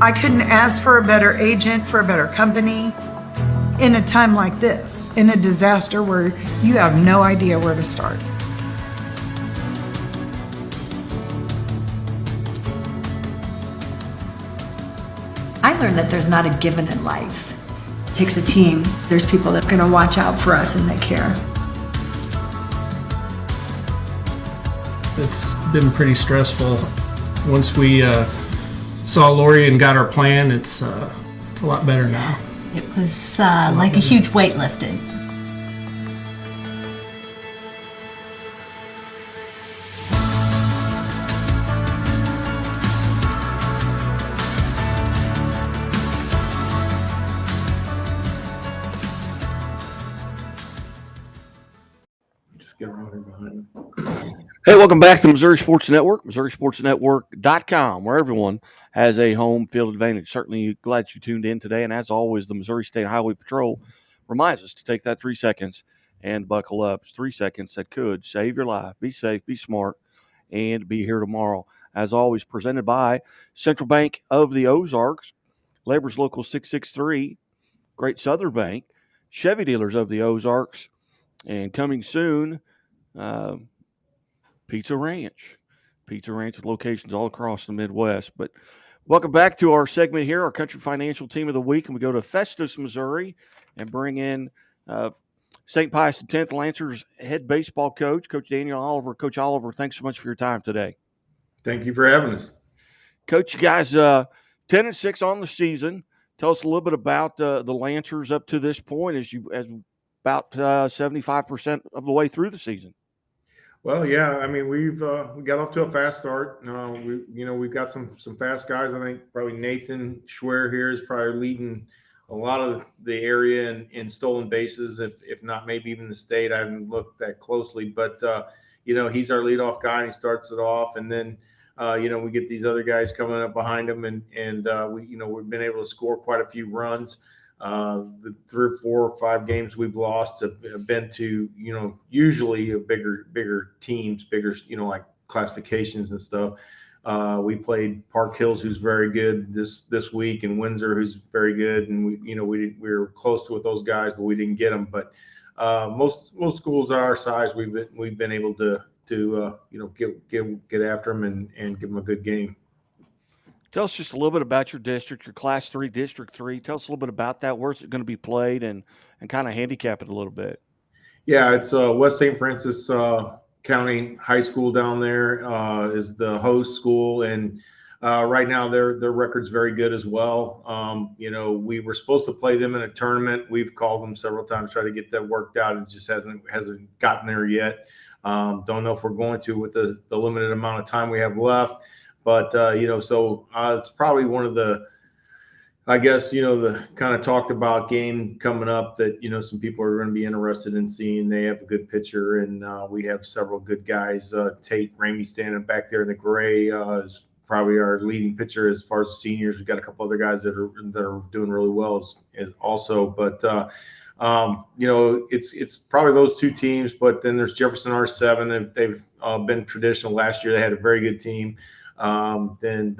I couldn't ask for a better agent, for a better company in a time like this, in a disaster where you have no idea where to start. I learned that there's not a given in life. It takes a team. There's people that are going to watch out for us and that care. It's been pretty stressful. Once we saw Lori and got our plan, it's a lot better now. It was like a huge weight lifted. Get around here behind me. Hey, welcome back to the Missouri Sports Network, MissouriSportsNetwork.com, where everyone has a home field advantage. Certainly glad you tuned in today. And as always, the Missouri State Highway Patrol reminds us to take that 3 seconds and buckle up. It's 3 seconds that could save your life. Be safe, be smart, and be here tomorrow. As always, presented by Central Bank of the Ozarks, Labor's Local 663, Great Southern Bank, Chevy Dealers of the Ozarks, and coming soon, Pizza Ranch with locations all across the Midwest. But welcome back to our segment here, our Country Financial Team of the Week. And we go to Festus, Missouri, and bring in St. Pius X Lancers head baseball coach, Coach Daniel Oliver. Coach Oliver, thanks so much for your time today. Thank you for having us. Coach, you guys 10-6 on the season. Tell us a little bit about the Lancers up to this point as about 75% of the way through the season. Well, yeah, I mean, we got off to a fast start. We've got some fast guys. I think probably Nathan Schwer here is probably leading a lot of the area in stolen bases, if not maybe even the state. I haven't looked that closely, but he's our leadoff guy, and he starts it off, and then we get these other guys coming up behind him, and we've been able to score quite a few runs. The 3 or 4 or 5 games we've lost have been to, usually a bigger teams, bigger, like classifications and stuff. We played Park Hills, who's very good this week, and Windsor, who's very good. And we were close with those guys, but we didn't get them. But most schools our size, we've been able to get after them and give them a good game. Tell us just a little bit about your district, your Class 3, District 3. Tell us a little bit about that. Where's it going to be played, and kind of handicap it a little bit. Yeah, it's West St. Francis County High School down there is the host school, and right now their record's very good as well. We were supposed to play them in a tournament. We've called them several times, try to get that worked out. It just hasn't gotten there yet. Don't know if we're going to with the limited amount of time we have left. But, it's probably one of the, I guess, the kind of talked about game coming up that, some people are going to be interested in seeing. They have a good pitcher, and we have several good guys. Tate Ramey standing back there in the gray is probably our leading pitcher as far as the seniors. We've got a couple other guys that are doing really well as also. But, it's probably those 2 teams. But then there's Jefferson R7. They've been traditional. Last year they had a very good team. Then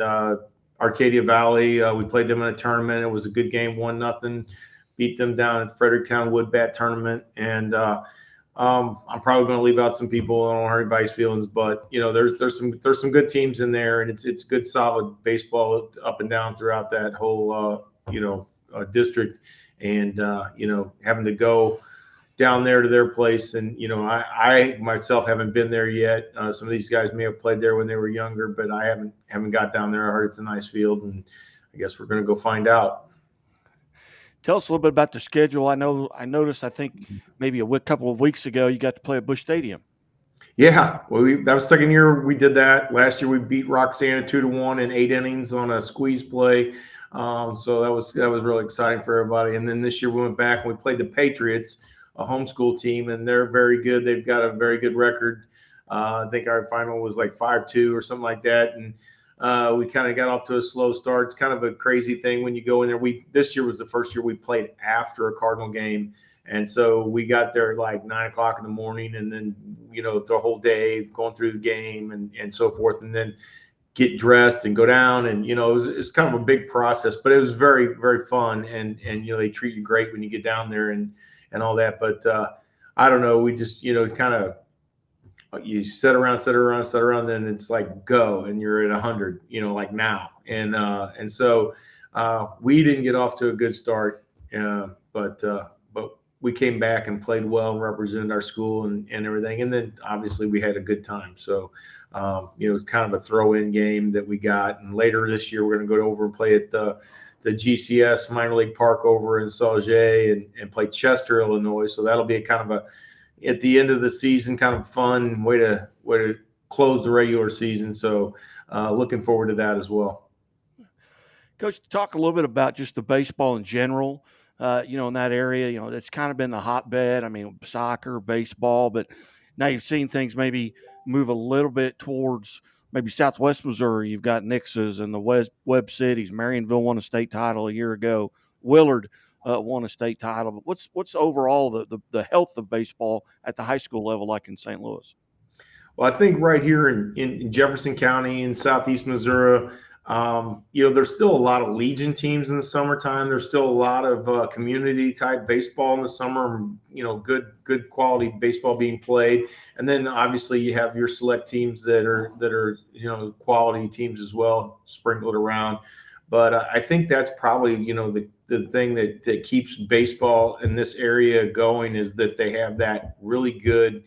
Arcadia Valley, we played them in a tournament. It was a good game, 1-0. Beat them down at the Fredericktown Wood Bat tournament. And I'm probably going to leave out some people. I don't want to hurt anybody's feelings, but there's some good teams in there, and it's good, solid baseball up and down throughout that whole district. And having to go down there to their place. And, I myself haven't been there yet. Some of these guys may have played there when they were younger, but I haven't got down there. I heard it's a nice field, and I guess we're going to go find out. Tell us a little bit about the schedule. I noticed, I think maybe a couple of weeks ago, you got to play at Busch Stadium. Yeah. Well, that was the second year we did that. Last year we beat Roxana 2-1 in 8 innings on a squeeze play. So that was really exciting for everybody. And then this year we went back and we played the Patriots, a homeschool team, and they're very good. They've got a very good record. I think our final was like 5-2 or something like that. And we kind of got off to a slow start. It's kind of a crazy thing when you go in there. This year was the first year we played after a Cardinal game. And so we got there like 9 o'clock in the morning, and then, the whole day going through the game and so forth. And then get dressed and go down, and it was kind of a big process, but it was very, very fun, and they treat you great when you get down there and all that. But I don't know, we just kind of, you sit around, then it's like go, and you're at 100, like now, and so we didn't get off to a good start, but we came back and played well and represented our school and everything, and then obviously we had a good time. So it's kind of a throw-in game that we got, and later this year we're going to go over and play at the GCS minor league park over in Sauget and play Chester, Illinois. So that'll be a kind of a, at the end of the season, kind of fun way to close the regular season. So looking forward to that as well. Coach, talk a little bit about just the baseball in general. In that area, that's kind of been the hotbed. I mean, soccer, baseball, but now you've seen things maybe move a little bit towards maybe Southwest Missouri. You've got Nix's and the Webb Cities. Marionville won a state title a year ago. Willard won a state title. But what's overall the health of baseball at the high school level like in St. Louis? Well, I think right here in Jefferson County in Southeast Missouri, there's still a lot of Legion teams in the summertime. There's still a lot of community type baseball in the summer, good quality baseball being played. And then obviously you have your select teams that are quality teams as well sprinkled around. But I think that's probably, the thing that keeps baseball in this area going is that they have that really good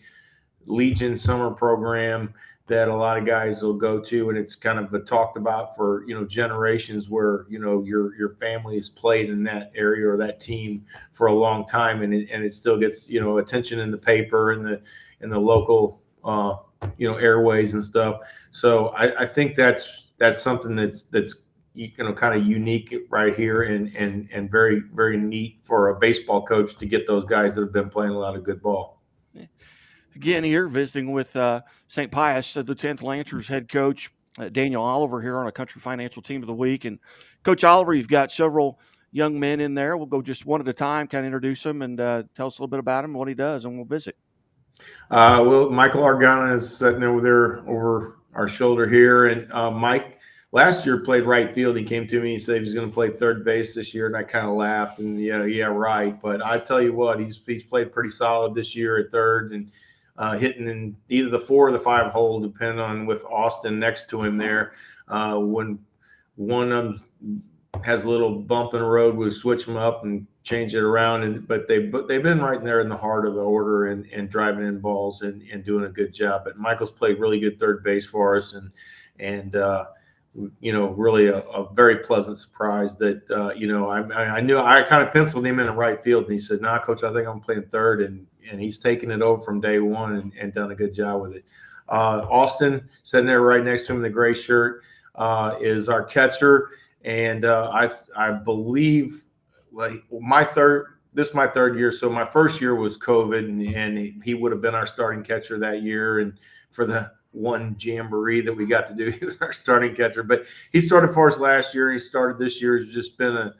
Legion summer program that a lot of guys will go to, and it's kind of talked about for generations, where your family has played in that area or that team for a long time, and it still gets attention in the paper and the local airways and stuff. So I think that's something that's kind of unique right here, and very, very neat for a baseball coach to get those guys that have been playing a lot of good ball. Again, here visiting with St. Pius, the 10th Lancers head coach, Daniel Oliver, here on a Country Financial Team of the Week. And Coach Oliver, you've got several young men in there. We'll go just one at a time, kind of introduce him and tell us a little bit about him, what he does, and we'll visit. Well, Michael Argana is sitting over there over our shoulder here. And Mike last year played right field. He came to me and said he was going to play third base this year, and I kind of laughed and yeah, right. But I tell you what, he's played pretty solid this year at third, and hitting in either the 4 or the 5 hole, depending on, with Austin next to him there. When one of them has a little bump in the road, we switch them up and change it around. But they've been right there in the heart of the order and driving in balls and doing a good job. But Michael's played really good third base for us, and really a very pleasant surprise that, I knew I kind of penciled him in the right field, and he said, "Nah, Coach, I think I'm playing third," and he's taken it over from day one and done a good job with it. Austin, sitting there right next to him in the gray shirt, is our catcher, and I believe this is my third year. So my first year was COVID, and he would have been our starting catcher that year, and for the one jamboree that we got to do, he was our starting catcher. But he started for us last year, and he started this year. He's just been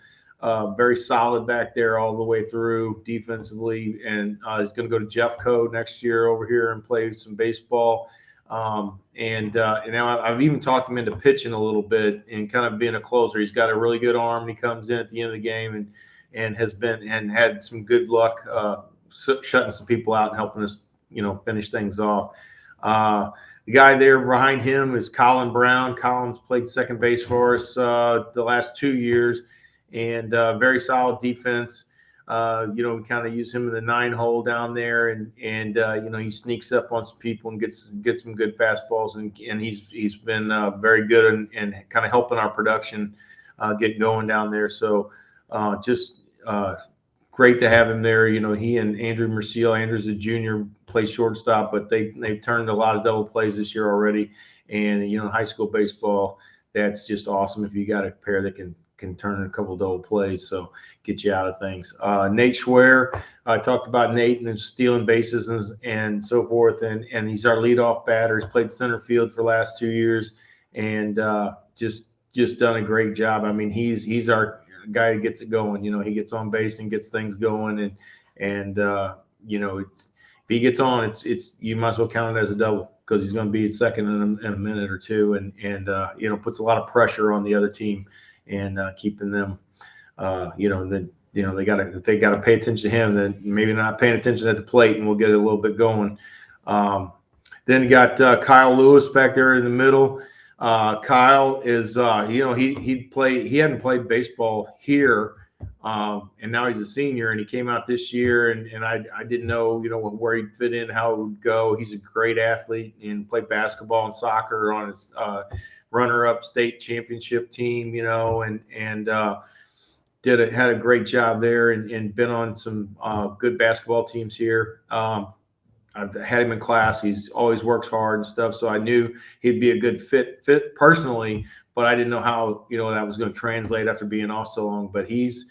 very solid back there all the way through defensively, and he's going to go to Jeffco next year over here and play some baseball. And now I've even talked him into pitching a little bit and kind of being a closer. He's got a really good arm, and he comes in at the end of the game and has been and had some good luck shutting some people out and helping us, finish things off. The guy there behind him is Colin Brown. Colin's played second base for us the last 2 years, and very solid defense. We kind of use him in the 9 hole down there, and he sneaks up on some people and gets some good fastballs, and he's been very good and kind of helping our production get going down there. So just great to have him there. He and Andrew Merciel. Andrew's a junior, plays shortstop, but they've turned a lot of double plays this year already. And high school baseball, that's just awesome if you got a pair that can turn a couple double plays, so get you out of things. Nate Schwer, I talked about Nate and his stealing bases and so forth, and he's our leadoff batter. He's played center field for the last 2 years, and just done a great job. I mean, he's our guy who gets it going. He gets on base and gets things going, and it's if he gets on, it's you might as well count it as a double because he's going to be second in a minute or two, and puts a lot of pressure on the other team and keeping them, then if they got to pay attention to him, then maybe not paying attention at the plate, and we'll get it a little bit going. Then you got Kyle Lewis back there in the middle. Kyle is he hadn't played baseball here. And now he's a senior, and he came out this year, and I didn't know, where he'd fit in, how it would go. He's a great athlete and played basketball and soccer on his runner-up state championship team, and had a great job there and been on some good basketball teams here. I've had him in class. He's always works hard and stuff. So I knew he'd be a good fit personally, but I didn't know how, that was going to translate after being off so long. But he's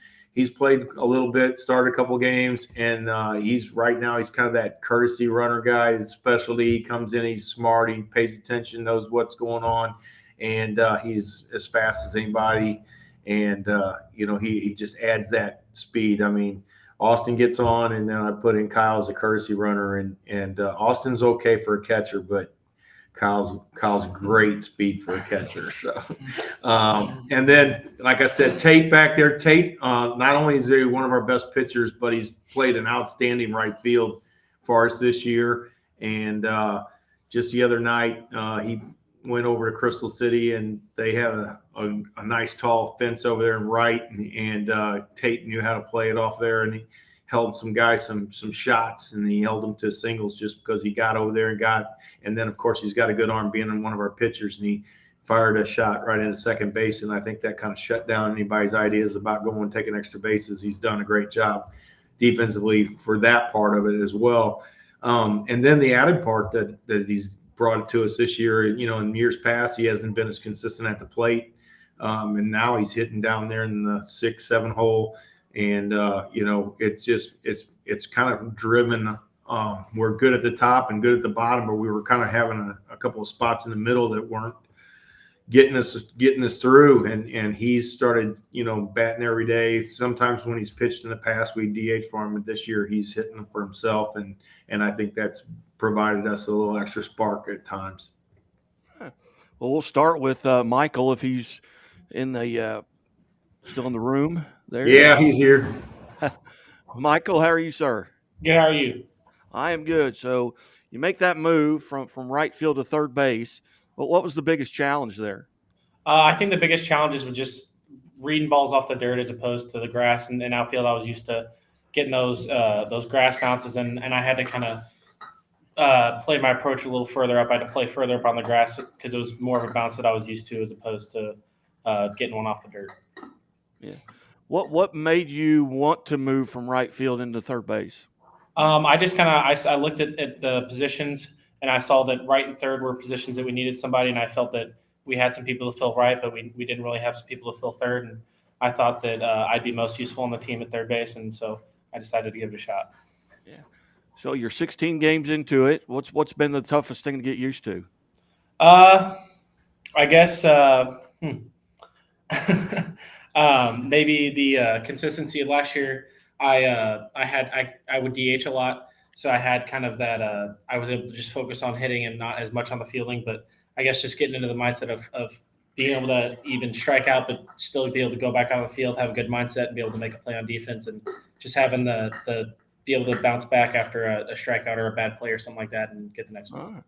played a little bit, started a couple games, and he's kind of that courtesy runner guy. His specialty, he comes in, he's smart, he pays attention, knows what's going on, and he's as fast as anybody. And, he just adds that speed. I mean, Austin gets on, and then I put in Kyle as a courtesy runner, and Austin's okay for a catcher, but Kyle's great speed for a catcher. So, and then, like I said, Tate back there. Tate, not only is he one of our best pitchers, but he's played an outstanding right field for us this year. And just the other night, he went over to Crystal City, and they have a nice tall fence over there in right, and Tate knew how to play it off there, and he held some guys some shots, and he held them to singles just because he got over there and then of course he's got a good arm being one of our pitchers, and he fired a shot right into second base, and I think that kind of shut down anybody's ideas about going and taking extra bases. He's done a great job defensively for that part of it as well. And then the added part that he's brought it to us this year, in years past, he hasn't been as consistent at the plate. And now he's hitting down there in the 6-7 hole. And, it's kind of driven. We're good at the top and good at the bottom, but we were kind of having a couple of spots in the middle that weren't getting us through. And he's started, batting every day. Sometimes when he's pitched in the past, we DH for him. But this year he's hitting them for himself. And I think that's provided us a little extra spark at times. Well, we'll start with Michael, if he's in the still in the room there. Yeah, he's here. Michael, how are you, sir? Good. How are you? I am good. So you make that move from right field to third base. But what was the biggest challenge there? I think the biggest challenges was just reading balls off the dirt as opposed to the grass. And outfield, I was used to getting those grass bounces, and I had to kind of play my approach a little further up. I had to play further up on the grass because it was more of a bounce that I was used to as opposed to getting one off the dirt. Yeah. What made you want to move from right field into third base? I just I looked at the positions, and I saw that right and third were positions that we needed somebody, and I felt that we had some people to fill right, but we didn't really have some people to fill third, and I thought that I'd be most useful on the team at third base, and so I decided to give it a shot. Yeah. So you're 16 games into it. What's been the toughest thing to get used to? I guess maybe the consistency of last year. I would DH a lot, so I had kind of that. I was able to just focus on hitting and not as much on the fielding. But I guess just getting into the mindset of being able to even strike out, but still be able to go back on the field, have a good mindset, and be able to make a play on defense, and just having the be able to bounce back after a strikeout or a bad play or something like that, and get the next one. All right.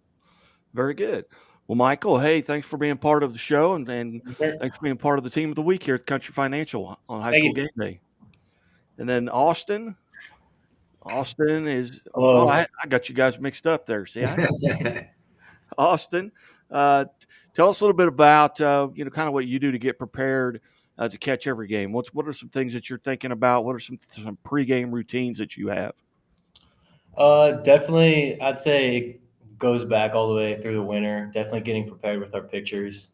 Very good. Well, Michael, hey, thanks for being part of the show, and thanks for being part of the team of the week here at Country Financial on High School Game Day. And then Austin is. Hello. Oh, I got you guys mixed up there. See, Austin, tell us a little bit about kind of what you do to get prepared to catch every game. What are some things that you're thinking about? What are some pregame routines that you have? Definitely, I'd say it goes back all the way through the winter. Definitely getting prepared with our pitchers,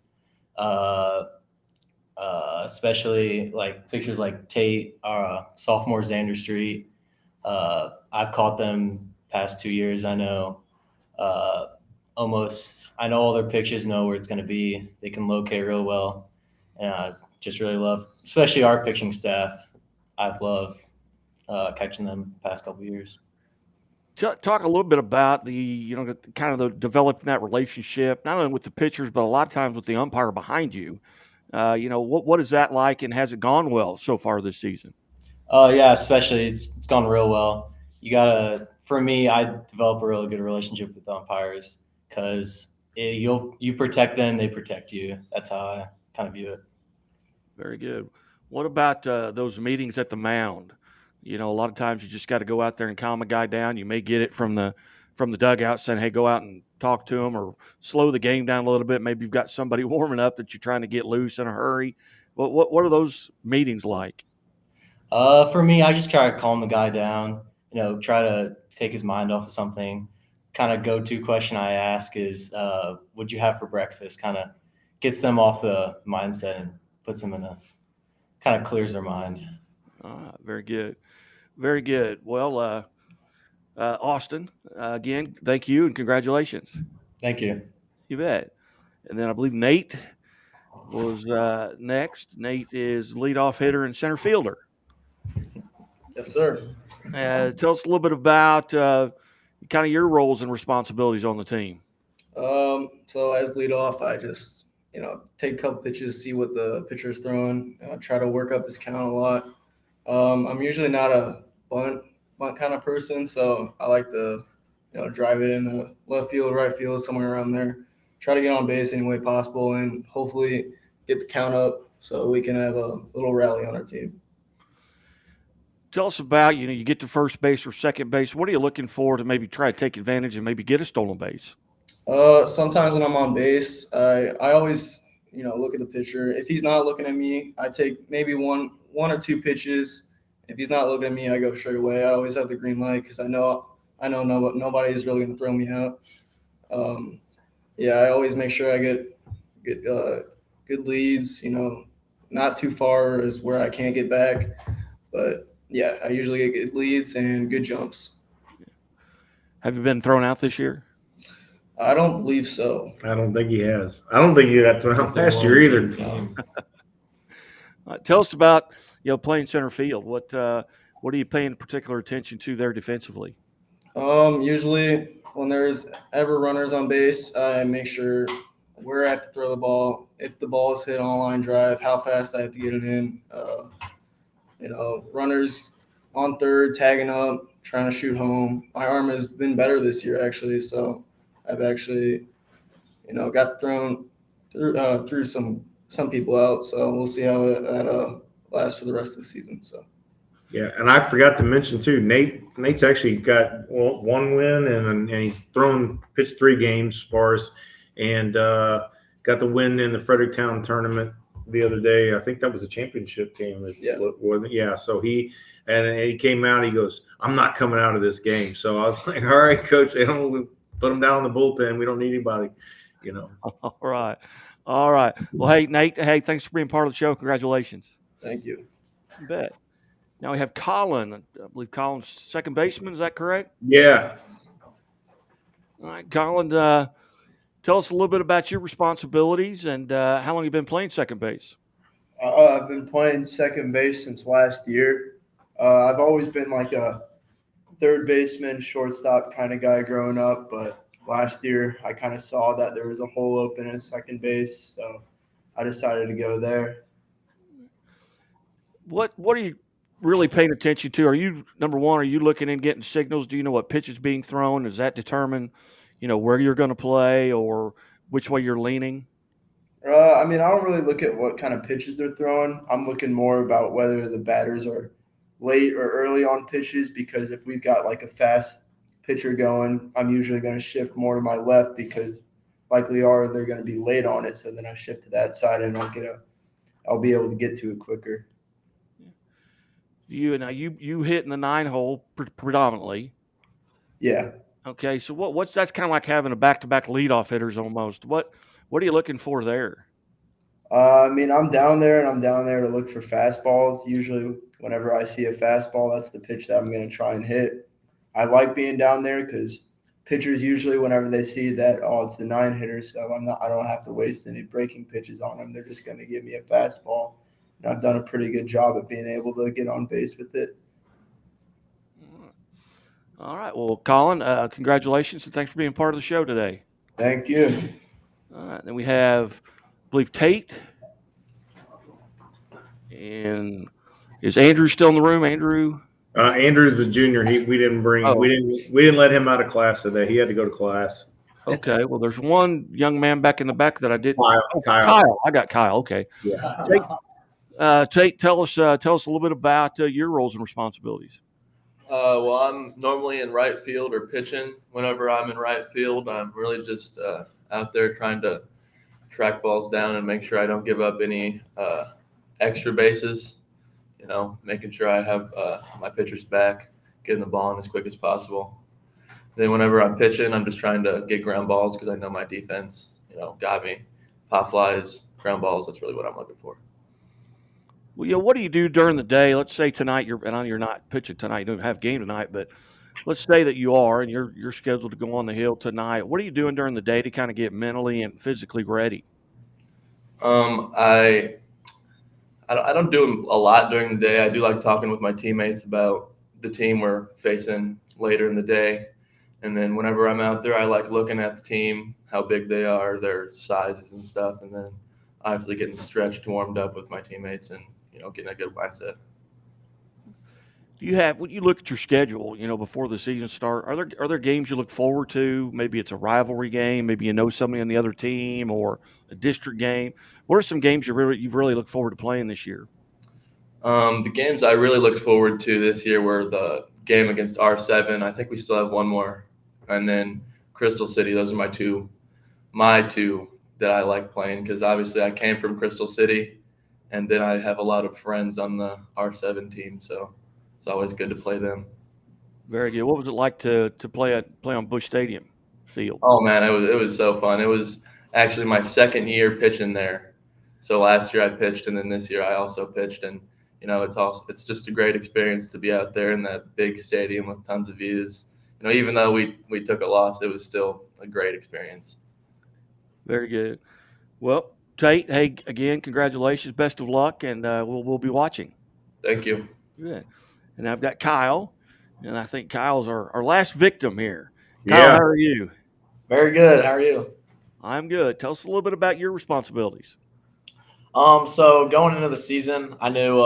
especially like pitchers like Tate, our sophomore Xander Street. I've caught them past 2 years. I know I know all their pitches, know where it's going to be. They can locate real well, and I just really love, especially our pitching staff. I've loved catching them the past couple of years. Talk a little bit about the kind of the developing that relationship, not only with the pitchers, but a lot of times with the umpire behind you. What is that like, and has it gone well so far this season? Yeah, especially it's gone real well. For me, I develop a really good relationship with the umpires because you protect them, they protect you. That's how I kind of view it. Very good. What about those meetings at the mound? A lot of times you just got to go out there and calm a guy down. You may get it from the dugout saying, "Hey, go out and talk to him," or slow the game down a little bit. Maybe you've got somebody warming up that you're trying to get loose in a hurry. What are those meetings like? For me, I just try to calm the guy down. Try to take his mind off of something. Kind of go-to question I ask is, "What'd you have for breakfast?" Kind of gets them off the mindset and puts them kind of clears their mind. Very good. Very good. Well, Austin, again, thank you and congratulations. Thank you. You bet. And then I believe Nate was next. Nate is leadoff hitter and center fielder. Yes, sir. Tell us a little bit about kind of your roles and responsibilities on the team. So as leadoff, I just take a couple pitches, see what the pitcher's throwing, try to work up his count a lot. I'm usually not a bunt kind of person, so I like to drive it in the left field, right field, somewhere around there. Try to get on base any way possible, and hopefully get the count up so we can have a little rally on our team. Tell us about, you get to first base or second base. What are you looking for to maybe try to take advantage and maybe get a stolen base? Sometimes when I'm on base, I always look at the pitcher. If he's not looking at me, I take maybe one or two pitches. If he's not looking at me, I go straight away. I always have the green light because I know nobody's really gonna throw me out. I always make sure I get good leads. Not too far is where I can't get back, but yeah, I usually get good leads and good jumps. Have you been thrown out this year? I don't believe so. I don't think he has. I don't think he got thrown out last year either. Tell us about playing center field. What are you paying particular attention to there defensively? Usually when there's ever runners on base, I make sure where I have to throw the ball, if the ball is hit on a line drive, how fast I have to get it in. Runners on third, tagging up, trying to shoot home. My arm has been better this year actually, so I've actually, got thrown through some people out. So we'll see how that lasts for the rest of the season. So. Yeah, and I forgot to mention too, Nate's actually got one win and he's pitched 3 games for us, and got the win in the Fredericktown tournament the other day. I think that was a championship game. Yeah. So he came out. He goes, "I'm not coming out of this game." So I was like, "All right, coach, they don't put him down in the bullpen. We don't need anybody." All right. Well, hey, Nate. Hey, thanks for being part of the show. Congratulations. Thank you. You bet. Now we have Colin. I believe Colin's second baseman. Is that correct? Yeah. All right, Colin. Tell us a little bit about your responsibilities and how long you've been playing second base. I've been playing second base since last year. I've always been like a third baseman, shortstop kind of guy growing up, but last year I kind of saw that there was a hole open at second base, so I decided to go there. What are you really paying attention to? Are you, number one, are you looking and getting signals? Do you know what pitch is being thrown? Does that determine, where you're going to play or which way you're leaning? I don't really look at what kind of pitches they're throwing. I'm looking more about whether the batters are late or early on pitches, because if we've got like a fast pitcher going, I'm usually going to shift more to my left because likely they're going to be late on it. So then I shift to that side and I'll be able to get to it quicker. You hit in the 9 hole predominantly. Yeah. Okay, so that's kind of like having a back-to-back leadoff hitters almost. What are you looking for there? I'm down there to look for fastballs. Usually whenever I see a fastball, that's the pitch that I'm going to try and hit. I like being down there because pitchers usually, whenever they see that, it's the 9 hitter, so I don't have to waste any breaking pitches on them. They're just going to give me a fastball. And I've done a pretty good job of being able to get on base with it. All right. Well, Colin, congratulations and thanks for being part of the show today. Thank you. All right. Then we have, I believe, Tate. And is Andrew still in the room? Andrew? Andrew's the junior. We didn't let him out of class today. He had to go to class. Okay. Well, there's one young man back in the back that I didn't. Kyle. I got Kyle. Okay. Yeah. Tate, tell us a little bit about your roles and responsibilities. Well, I'm normally in right field or pitching. Whenever I'm in right field, I'm really just out there trying to track balls down and make sure I don't give up any extra bases. Making sure I have my pitcher's back, getting the ball in as quick as possible. Then whenever I'm pitching, I'm just trying to get ground balls because I know my defense, got me. Pop flies, ground balls, that's really what I'm looking for. Well, what do you do during the day? Let's say tonight I know you're not pitching tonight, you don't have a game tonight, but let's say that you are and you're scheduled to go on the hill tonight. What are you doing during the day to kind of get mentally and physically ready? I don't do a lot during the day. I do like talking with my teammates about the team we're facing later in the day. And then whenever I'm out there, I like looking at the team, how big they are, their sizes and stuff. And then obviously getting stretched, warmed up with my teammates and, getting a good mindset. When you look at your schedule, before the season starts, are there games you look forward to? Maybe it's a rivalry game, maybe somebody on the other team or a district game. What are some games you've really looked forward to playing this year? The games I really looked forward to this year were the game against R7. I think we still have one more. And then Crystal City. Those are my two that I like playing because obviously I came from Crystal City and then I have a lot of friends on the R7 team. So it's always good to play them. Very good. What was it like to play on Busch Stadium field? Oh man, it was so fun. It was actually my second year pitching there. So last year I pitched, and then this year I also pitched, and it's just a great experience to be out there in that big stadium with tons of views. Even though we took a loss, it was still a great experience. Very good. Well, Tate, hey again, congratulations, best of luck, and we'll be watching. Thank you. Good. And I've got Kyle, and I think Kyle's our last victim here. Kyle, Yeah. How are you? Very good. How are you? I'm good. Tell us a little bit about your responsibilities. So going into the season, I knew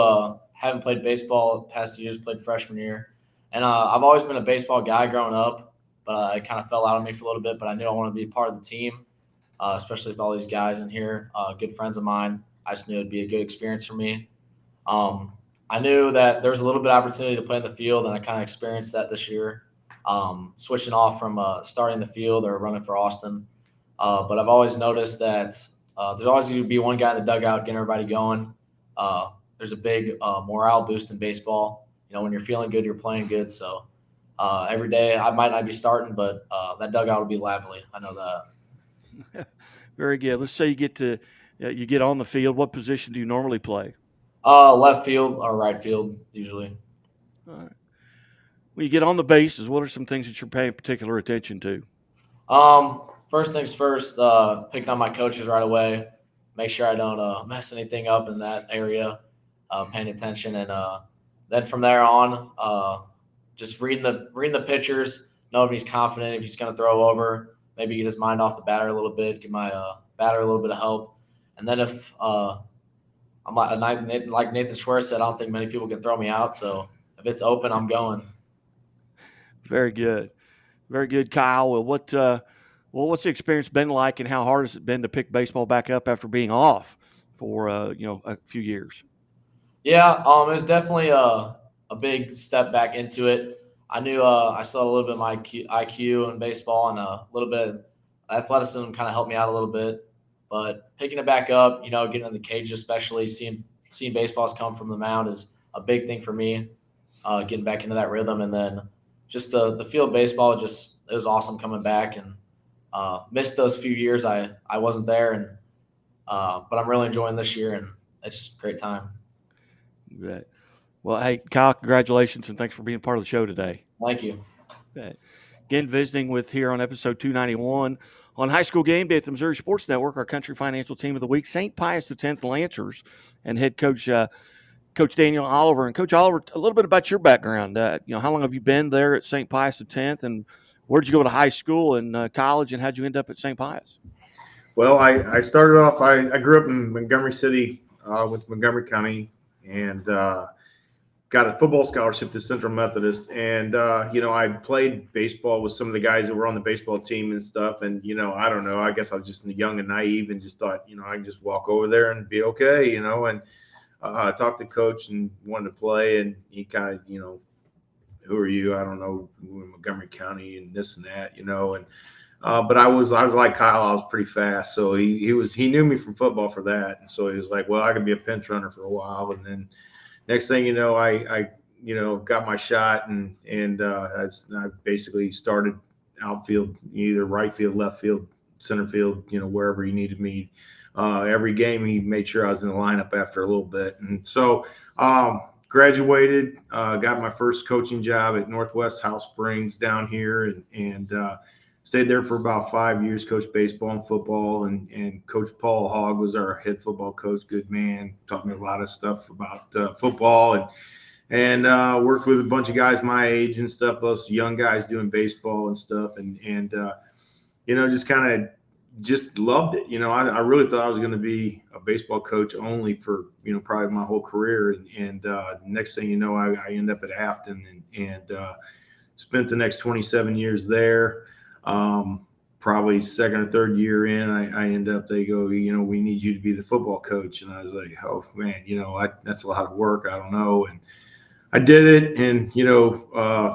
haven't played baseball the past 2 years, played freshman year. And I've always been a baseball guy growing up, but it kind of fell out of me for a little bit. But I knew I wanted to be part of the team, especially with all these guys in here, good friends of mine. I just knew it'd be a good experience for me. I knew that there was a little bit of opportunity to play in the field, and I kind of experienced that this year, switching off from starting the field or running for Austin. But I've always noticed that there's always going to be one guy in the dugout getting everybody going. There's a big morale boost in baseball. When you're feeling good, you're playing good. So every day I might not be starting, but that dugout will be lively. I know that. Very good. Let's say you get on the field. What position do you normally play? Left field or right field usually. All right. When you get on the bases, what are some things that you're paying particular attention to? First things first, picking on my coaches right away. Make sure I don't mess anything up in that area. Paying attention, and then from there on, just reading the pitchers. Know if he's confident, if he's going to throw over. Maybe get his mind off the batter a little bit. Give my batter a little bit of help. And then if I'm like Nathan Schwer said, I don't think many people can throw me out. So if it's open, I'm going. Very good. Very good, Kyle. Well, what's the experience been like, and how hard has it been to pick baseball back up after being off for a few years? Yeah, it was definitely a big step back into it. I knew I still had a little bit of my IQ in baseball, and a little bit of athleticism kind of helped me out a little bit. But picking it back up, getting in the cage, especially seeing baseballs come from the mound is a big thing for me. Getting back into that rhythm, and then just the field baseball, it was awesome coming back, and missed those few years I wasn't there, and but I'm really enjoying this year, and it's just a great time. Right. Well, hey, Kyle, congratulations, and thanks for being part of the show today. Thank you. Right. Again, visiting with here on episode 291 on High School Game Day at the Missouri Sports Network, our country financial team of the week, St. Pius X Lancers, and head coach Coach Daniel Oliver. And Coach Oliver, a little bit about your background. How long have you been there at St. Pius X, and where did you go to high school and college, and how'd you end up at St. Pius? Well, I started off. I grew up in Montgomery City with Montgomery County, and got a football scholarship to Central Methodist. And I played baseball with some of the guys that were on the baseball team and stuff. And I don't know. I guess I was just young and naive and just thought, I can just walk over there and be okay. And I talked to coach and wanted to play, and he kind of, who are you? I don't know, Montgomery County and this and that, and. But I was like Kyle. I was pretty fast, so he knew me from football for that, and so he was like, "Well, I could be a pinch runner for a while." And then next thing you know, I got my shot, and I basically started outfield, either right field, left field, center field, wherever he needed me. Every game, he made sure I was in the lineup after a little bit, and so graduated, got my first coaching job at Northwest House Springs down here, and stayed there for about 5 years, coached baseball and football, and Coach Paul Hogg was our head football coach. Good man, taught me a lot of stuff about football, and worked with a bunch of guys my age and stuff, those young guys doing baseball and stuff, and just kind of just loved it. I really thought I was going to be a baseball coach only for probably my whole career, and next thing you know, I end up at Afton and spent the next 27 years there. Probably second or third year in, I end up, they go, we need you to be the football coach. And I was like, oh man, that's a lot of work. I don't know. And I did it, and,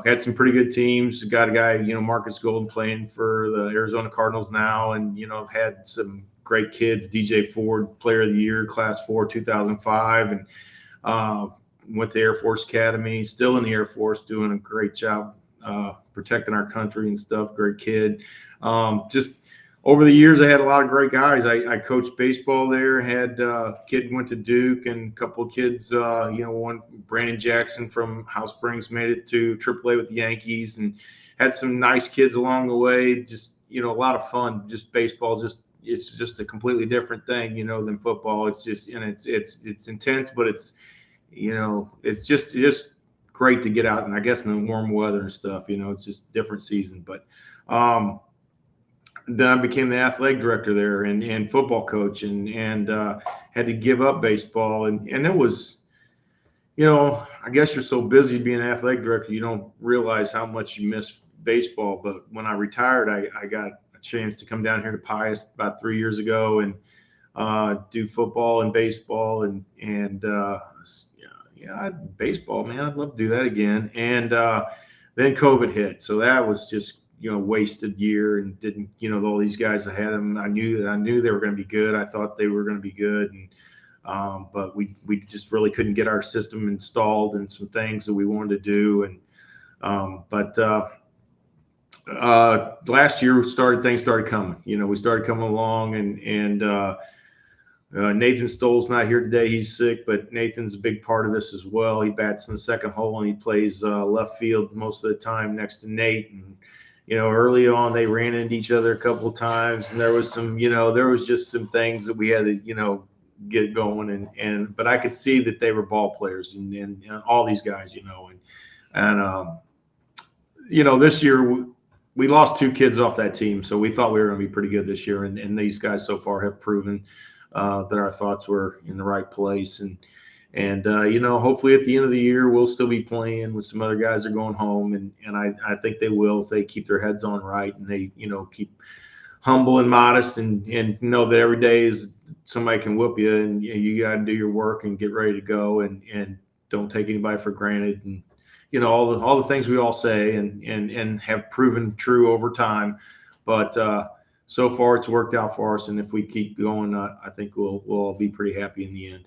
had some pretty good teams. Got a guy, Marcus Golden, playing for the Arizona Cardinals now. And, I've had some great kids, DJ Ford, player of the year, class 4, 2005. And, went to Air Force Academy, still in the Air Force, doing a great job protecting our country and stuff. Great kid. Just over the years, I had a lot of great guys. I coached baseball there. Had kid went to Duke, and a couple of kids. One Brandon Jackson from House Springs made it to AAA with the Yankees, and had some nice kids along the way. Just a lot of fun. Just baseball. It's just a completely different thing, than football. It's just it's intense, but it's it's just great to get out, and I guess in the warm weather and stuff, it's just a different season. But then I became the athletic director there and football coach, and had to give up baseball, and it was, I guess you're so busy being an athletic director, you don't realize how much you miss baseball. But when I retired, I got a chance to come down here to Pius about 3 years ago and do football and baseball and baseball, man, I'd love to do that again. And then COVID hit, so that was just wasted year, and didn't all these guys, I had them. I knew they were going to be good. I thought they were going to be good, and but we just really couldn't get our system installed and some things that we wanted to do. And last year things started coming. We started coming along, and Nathan Stoll's not here today. He's sick, but Nathan's a big part of this as well. He bats in the second hole, and he plays left field most of the time next to Nate. And, early on they ran into each other a couple of times, and there was some, there was just some things that we had to, get going. But I could see that they were ball players and all these guys, and this year we lost 2 kids off that team. So we thought we were going to be pretty good this year. And these guys so far have proven that our thoughts were in the right place. And hopefully at the end of the year, we'll still be playing with some other guys that are going home. And I think they will, if they keep their heads on right, and they, keep humble and modest, and know that every day is somebody can whoop you, and you got to do your work and get ready to go, and don't take anybody for granted. And, all the things we all say and have proven true over time. But, so far it's worked out for us. And if we keep going, I think we'll all be pretty happy in the end.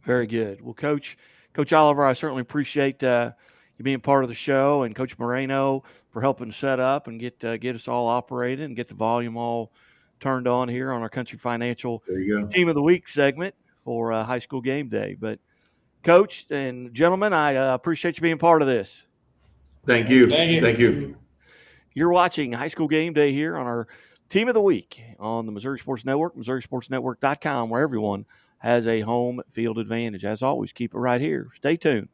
Very good. Well, Coach Oliver, I certainly appreciate you being part of the show, and Coach Moreno for helping set up and get us all operated and get the volume all turned on here on our Country Financial Team of the Week segment for High School Game Day. But Coach and gentlemen, I appreciate you being part of this. Thank you. Thank you. You're watching High School Game Day here on our Team of the Week on the Missouri Sports Network, MissouriSportsNetwork.com, where everyone has a home field advantage. As always, keep it right here. Stay tuned.